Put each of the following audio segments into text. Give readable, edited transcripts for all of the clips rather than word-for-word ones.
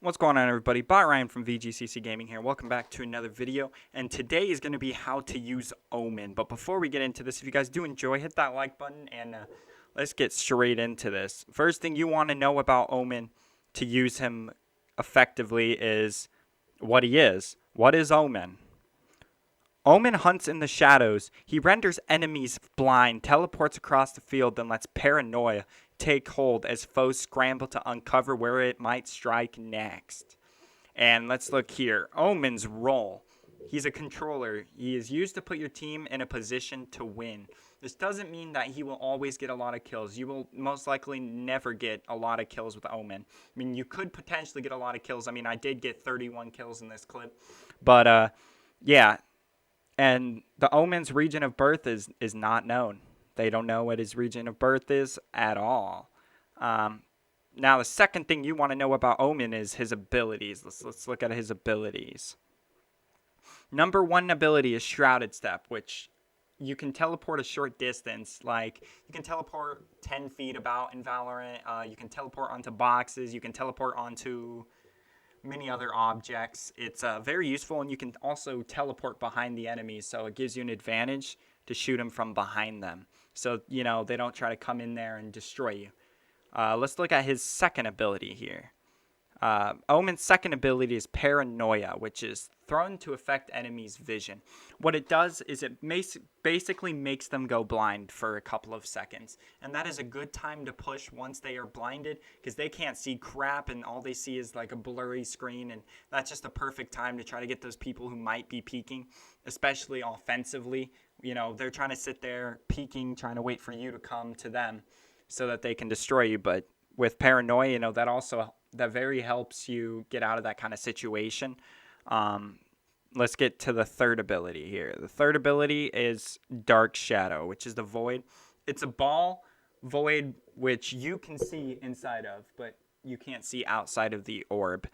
What's going on, everybody? Bot Ryan from VGCC Gaming here. Welcome back to another video, and today is going to be how to use Omen. But before we get into this, if you guys do enjoy, hit that like button, and let's get straight into this. First thing you want to know about Omen to use him effectively is what he is. What is Omen? Omen hunts in the shadows. He renders enemies blind, teleports across the field, then lets Paranoia take hold as foes scramble to uncover where it might strike next. And let's look here. Omen's role. He's a controller. He is used to put your team in a position to win. This doesn't mean that he will always get a lot of kills. You will most likely never get a lot of kills with Omen. I mean, you could potentially get a lot of kills. I mean, I did get 31 kills in this clip. But, yeah. And the Omen's region of birth is not known. They don't know what his region of birth is at all. Now, the second thing you want to know about Omen is his abilities. Let's look at his abilities. Number one ability is Shrouded Step, which you can teleport a short distance. Like, you can teleport 10 feet about in Valorant. You can teleport onto boxes. You can teleport onto many other objects. It's very useful, and you can also teleport behind the enemies, so it gives you an advantage to shoot them from behind them. So, you know, they don't try to come in there and destroy you. Let's look at his second ability here. Omen's second ability is Paranoia, which is thrown to affect enemies' vision. What it does is it basically makes them go blind for a couple of seconds. And that is a good time to push once they are blinded, because they can't see crap and all they see is like a blurry screen. And that's just a perfect time to try to get those people who might be peeking, especially offensively. You know, they're trying to sit there peeking, trying to wait for you to come to them so that they can destroy you. But with Paranoia, you know, that very helps you get out of that kind of situation. Let's get to the third ability here. The third ability is Dark Shadow, which is the Void. It's a ball void which you can see inside of, but you can't see outside of the orb.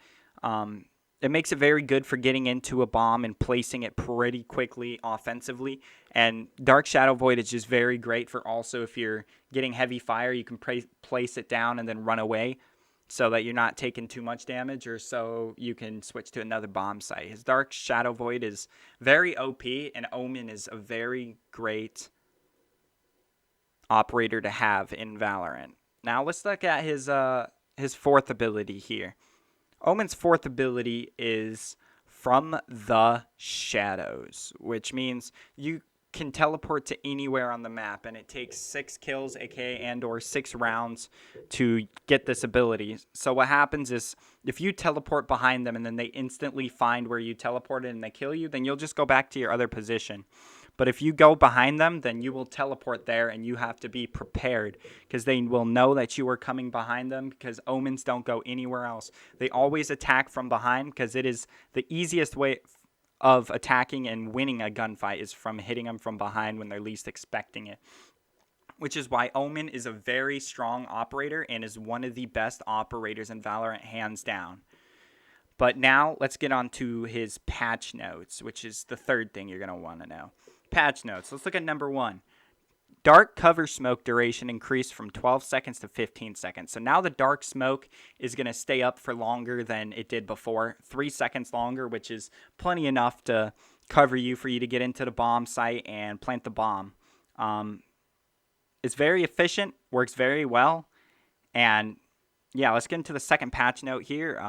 It makes it very good for getting into a bomb and placing it pretty quickly offensively. And Dark Shadow Void is just very great for also if you're getting heavy fire, you can place it down and then run away, so that you're not taking too much damage, or so you can switch to another bomb site. His Dark Shadow Void is very OP, and Omen is a very great operator to have in Valorant. Now let's look at his fourth ability here. Omen's fourth ability is From the Shadows, which means you can teleport to anywhere on the map, and it takes 6 kills, aka and or 6 rounds to get this ability. So what happens is if you teleport behind them and then they instantly find where you teleported and they kill you, then you'll just go back to your other position. But if you go behind them, then you will teleport there, and you have to be prepared because they will know that you are coming behind them, because Omens don't go anywhere else. They always attack from behind because it is the easiest way of attacking and winning a gunfight is from hitting them from behind when they're least expecting it. Which is why Omen is a very strong operator and is one of the best operators in Valorant, hands down. But now let's get on to his patch notes, which is the third thing you're going to want to know. Patch notes. Let's look at number 1. Dark cover smoke duration increased from 12 seconds to 15 seconds. So now the dark smoke is going to stay up for longer than it did before. 3 seconds longer, which is plenty enough to cover you for you to get into the bomb site and plant the bomb. It's very efficient, works very well. And yeah, let's get into the second patch note here.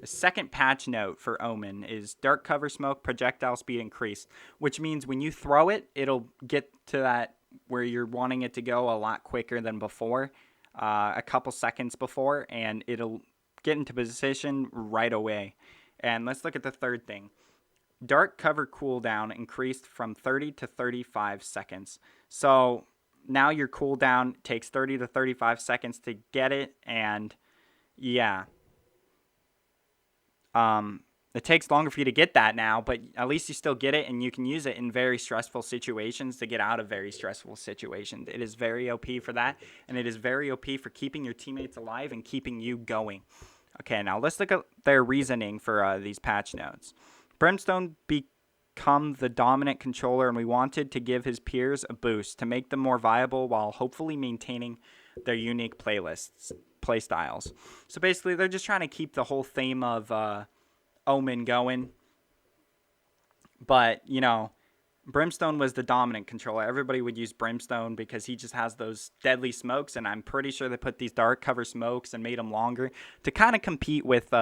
The second patch note for Omen is dark cover smoke projectile speed increase, which means when you throw it, it'll get to that where you're wanting it to go a lot quicker than before, a couple seconds before, and it'll get into position right away. And let's look at the third thing. Dark cover cooldown increased from 30 to 35 seconds. So now your cooldown takes 30 to 35 seconds to get it, and yeah. It takes longer for you to get that now, but at least you still get it, and you can use it in very stressful situations to get out of very stressful situations. It is very OP for that, and it is very OP for keeping your teammates alive and keeping you going. Okay, now let's look at their reasoning for these patch notes. Brimstone become the dominant controller, and we wanted to give his peers a boost to make them more viable while hopefully maintaining their unique playlists. playstyles. So basically, they're just trying to keep the whole theme of Omen going. But, you know, Brimstone was the dominant controller. Everybody would use Brimstone because he just has those deadly smokes, and I'm pretty sure they put these dark cover smokes and made them longer to kind of compete with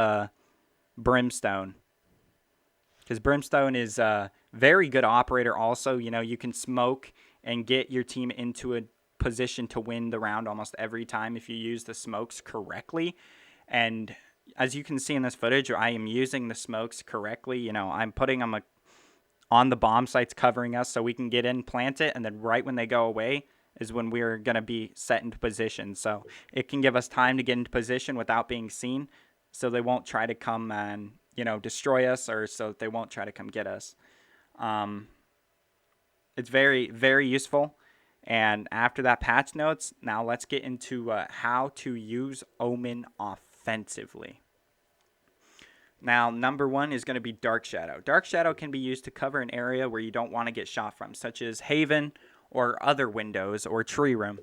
Brimstone. Because Brimstone is a very good operator also. You know, you can smoke and get your team into a position to win the round almost every time if you use the smokes correctly. And as you can see in this footage, I am using the smokes correctly. You know, I'm putting them on the bomb sites covering us so we can get in, plant it, and then right when they go away is when we're going to be set into position. So it can give us time to get into position without being seen, so they won't try to come and, you know, destroy us, or so they won't try to come get us. It's very, very useful. And after that patch notes, now let's get into how to use Omen offensively. Now, number one is going to be Dark Shadow. Dark Shadow can be used to cover an area where you don't want to get shot from, such as Haven or other windows or tree room.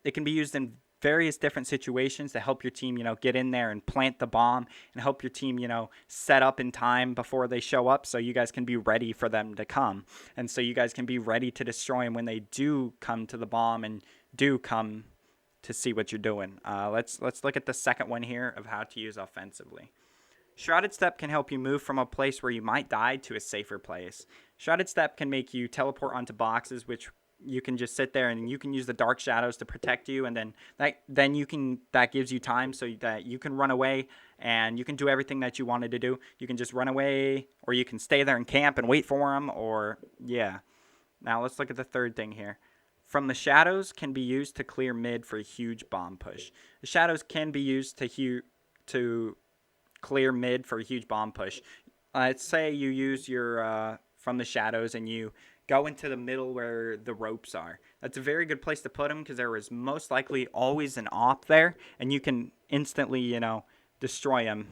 It can be used in various different situations to help your team, you know, get in there and plant the bomb and help your team, you know, set up in time before they show up so you guys can be ready for them to come. And so you guys can be ready to destroy them when they do come to the bomb and do come to see what you're doing. Let's look at the second one here of how to use offensively. Shrouded Step can help you move from a place where you might die to a safer place. Shrouded Step can make you teleport onto boxes, which you can just sit there and you can use the dark shadows to protect you, and then that gives you time so that you can run away and you can do everything that you wanted to do. You can just run away, or you can stay there and camp and wait for them, or yeah. Now let's look at the third thing here. From the shadows can be used to clear mid for a huge bomb push. The shadows can be used to clear mid for a huge bomb push. Let's say you use your from the shadows and you go into the middle where the ropes are. That's a very good place to put them because there is most likely always an op there, and you can instantly, you know, destroy them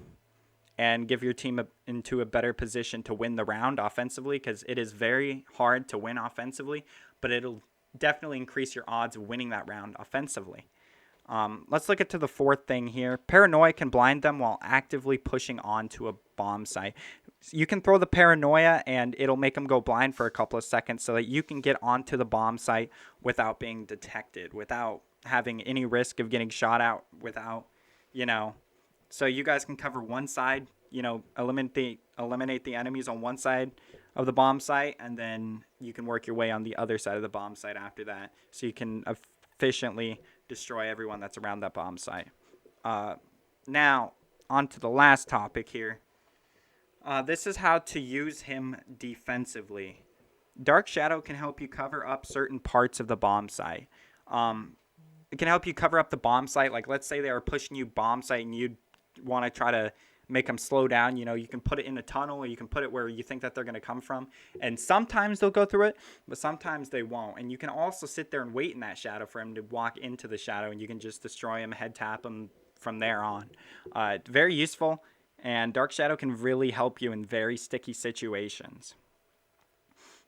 and give your team into a better position to win the round offensively, because it is very hard to win offensively, but it'll definitely increase your odds of winning that round offensively. Let's look at the fourth thing here. Paranoia can blind them while actively pushing onto a bomb site. You can throw the Paranoia and it'll make them go blind for a couple of seconds so that you can get onto the bomb site without being detected, without having any risk of getting shot out, without, you know. So you guys can cover one side, you know, eliminate the enemies on one side of the bomb site, and then you can work your way on the other side of the bomb site after that, so you can efficiently destroy everyone that's around that bomb site. Now, on to the last topic here. This is how to use him defensively. Dark Shadow can help you cover up certain parts of the bomb site. It can help you cover up the bomb site. Like, let's say they are pushing you bomb site and you want to try to make them slow down. You know, you can put it in a tunnel, or you can put it where you think that they're going to come from. And sometimes they'll go through it, but sometimes they won't. And you can also sit there and wait in that shadow for him to walk into the shadow, and you can just destroy him, head tap him from there on. Very useful, and Dark Shadow can really help you in very sticky situations.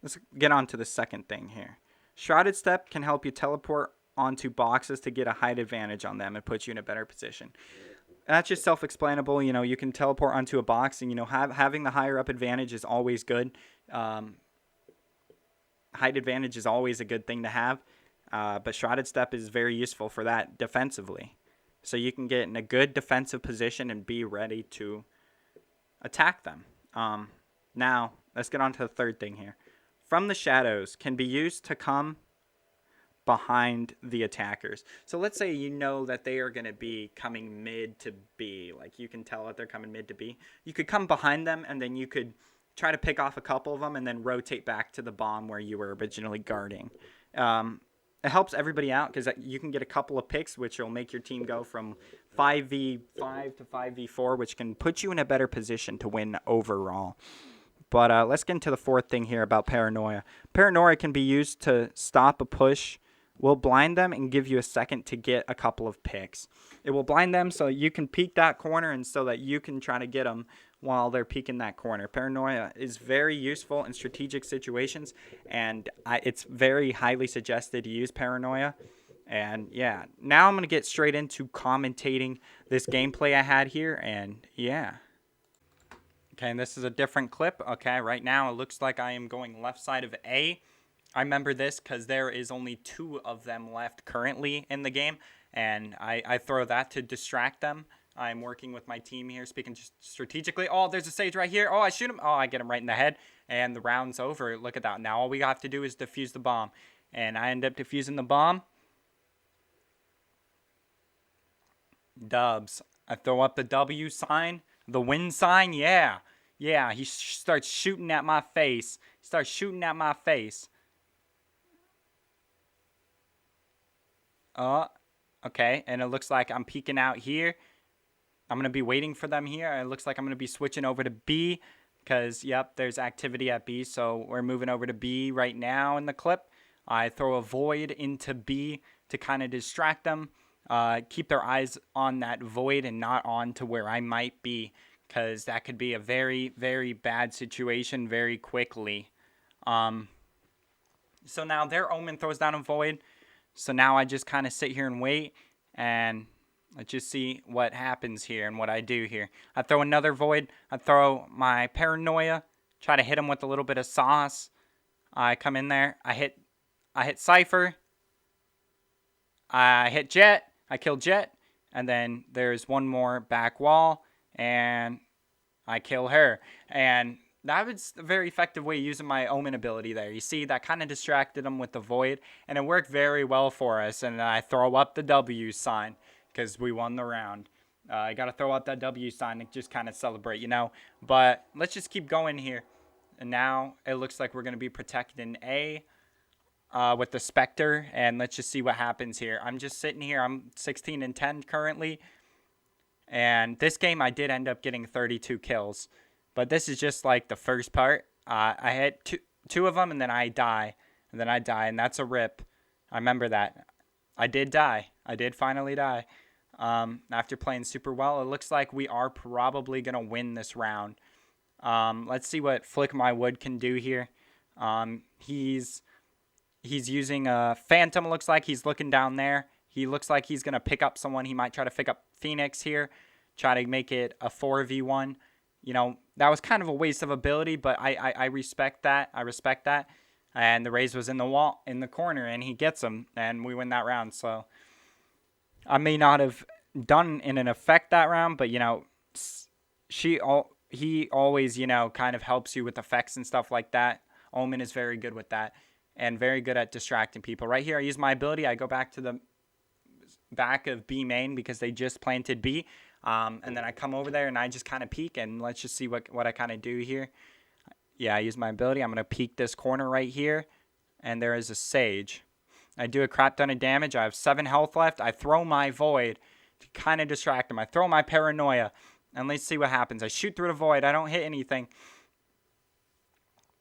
Let's get on to the second thing here. Shrouded Step can help you teleport onto boxes to get a height advantage on them and put you in a better position. That's just self-explanable. You know, you can teleport onto a box, and, you know, having the higher up advantage is always good. Height advantage is always a good thing to have, but Shrouded Step is very useful for that defensively. So you can get in a good defensive position and be ready to attack them. Now, let's get on to the third thing here. From the shadows can be used to come behind the attackers. So let's say you know that they are going to be coming mid to B. Like, you can tell that they're coming mid to B. You could come behind them, and then you could try to pick off a couple of them and then rotate back to the bomb where you were originally guarding. It helps everybody out because you can get a couple of picks, which will make your team go from 5v5 to 5v4, which can put you in a better position to win overall. But let's get into the fourth thing here about Paranoia. Paranoia can be used to stop a push. Will blind them and give you a second to get a couple of picks. It will blind them so you can peek that corner and so that you can try to get them while they're peeking that corner. Paranoia is very useful in strategic situations, and it's very highly suggested to use Paranoia. And yeah, now I'm going to get straight into commentating this gameplay I had here. And yeah. Okay, and this is a different clip. Okay, right now it looks like I am going left side of A. I remember this because there is only 2 of them left currently in the game. And I throw that to distract them. I'm working with my team here, speaking strategically. Oh, there's a sage right here. Oh, I shoot him. Oh, I get him right in the head. And the round's over. Look at that. Now all we have to do is defuse the bomb. And I end up defusing the bomb. Dubs. I throw up the W sign. The win sign. Yeah. Yeah, he starts shooting at my face. He starts shooting at my face. Okay. And it looks like I'm peeking out here. I'm going to be waiting for them here. It looks like I'm going to be switching over to B because, yep, there's activity at B. So we're moving over to B right now in the clip. I throw a void into B to kind of distract them. Keep their eyes on that void and not on to where I might be, because that could be a very, very bad situation very quickly. So now their Omen throws down a void. So now I just kind of sit here and wait, and let's just see what happens here and what I do here. I throw another void. I throw my Paranoia. Try to hit him with a little bit of sauce. I come in there. I hit Cypher. I hit Jet. I kill Jet. And then there's one more back wall. And I kill her. And that was a very effective way of using my Omen ability there. You see, that kind of distracted him with the void. And it worked very well for us. And I throw up the W sign because we won the round. I got to throw up that W sign to just kind of celebrate, you know. But let's just keep going here. And now it looks like we're going to be protecting A. With the Spectre, and let's just see what happens here. I'm just sitting here. I'm 16-10 currently, and this game I did end up getting 32 kills, but this is just like the first part. I hit two of them, and then I die, and that's a rip. I remember that. I did die. I did finally die. After playing super well, it looks like we are probably gonna win this round. Let's see what Flick My Wood can do here. He's using a Phantom, looks like. He's looking down there. He looks like he's going to pick up someone. He might try to pick up Phoenix here. Try to make it a 4v1. You know, that was kind of a waste of ability, but I respect that. I respect that. And the Raze was in the wall, in the corner, and he gets him, and we win that round. So I may not have done in an effect that round, but, you know, he always, you know, kind of helps you with effects and stuff like that. Omen is very good with that. And very good at distracting people. Right here, I use my ability. I go back to the back of B main because they just planted B. And then I come over there and I just kind of peek. And let's just see what I kind of do here. Yeah, I use my ability. I'm going to peek this corner right here. And there is a Sage. I do a crap ton of damage. I have 7 health left. I throw my Void to kind of distract him. I throw my Paranoia. And let's see what happens. I shoot through the Void. I don't hit anything.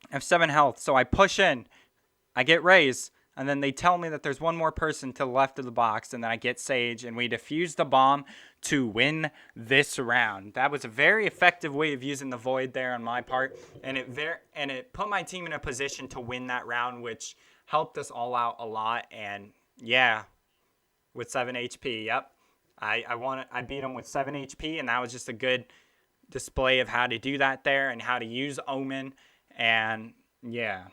I have 7 health. So I push in. I get Raze, and then they tell me that there's one more person to the left of the box, and then I get Sage, and we defuse the bomb to win this round. That was a very effective way of using the Void there on my part, and it put my team in a position to win that round, which helped us all out a lot. And yeah, with 7 HP, yep, I beat him with 7 HP, and that was just a good display of how to do that there and how to use Omen, and yeah.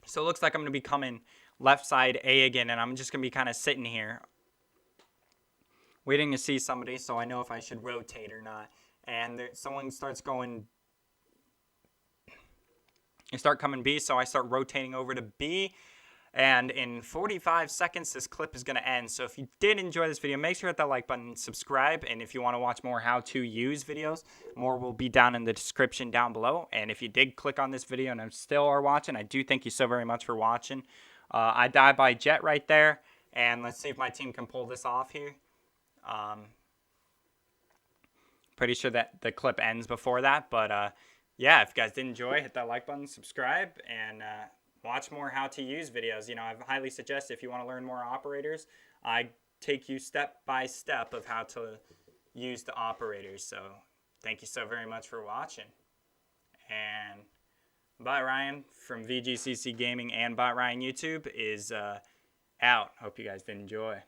So it looks like I'm going to be coming left side A again, and I'm just going to be kind of sitting here waiting to see somebody so I know if I should rotate or not. And someone starts going, they start coming B, so I start rotating over to B. And in 45 seconds, this clip is going to end. So if you did enjoy this video, make sure to hit that like button, subscribe. And if you want to watch more how to use videos, more will be down in the description down below. And if you did click on this video and still are watching, I do thank you so very much for watching. I died by Jet right there. And let's see if my team can pull this off here. Pretty sure that the clip ends before that. But yeah, if you guys did enjoy, hit that like button, subscribe, and watch more how to use videos. You know, I highly suggest if you want to learn more operators, I take you step by step of how to use the operators. So thank you so very much for watching. And Bot Ryan from VGCC Gaming and Bot Ryan YouTube is out. Hope you guys did enjoy.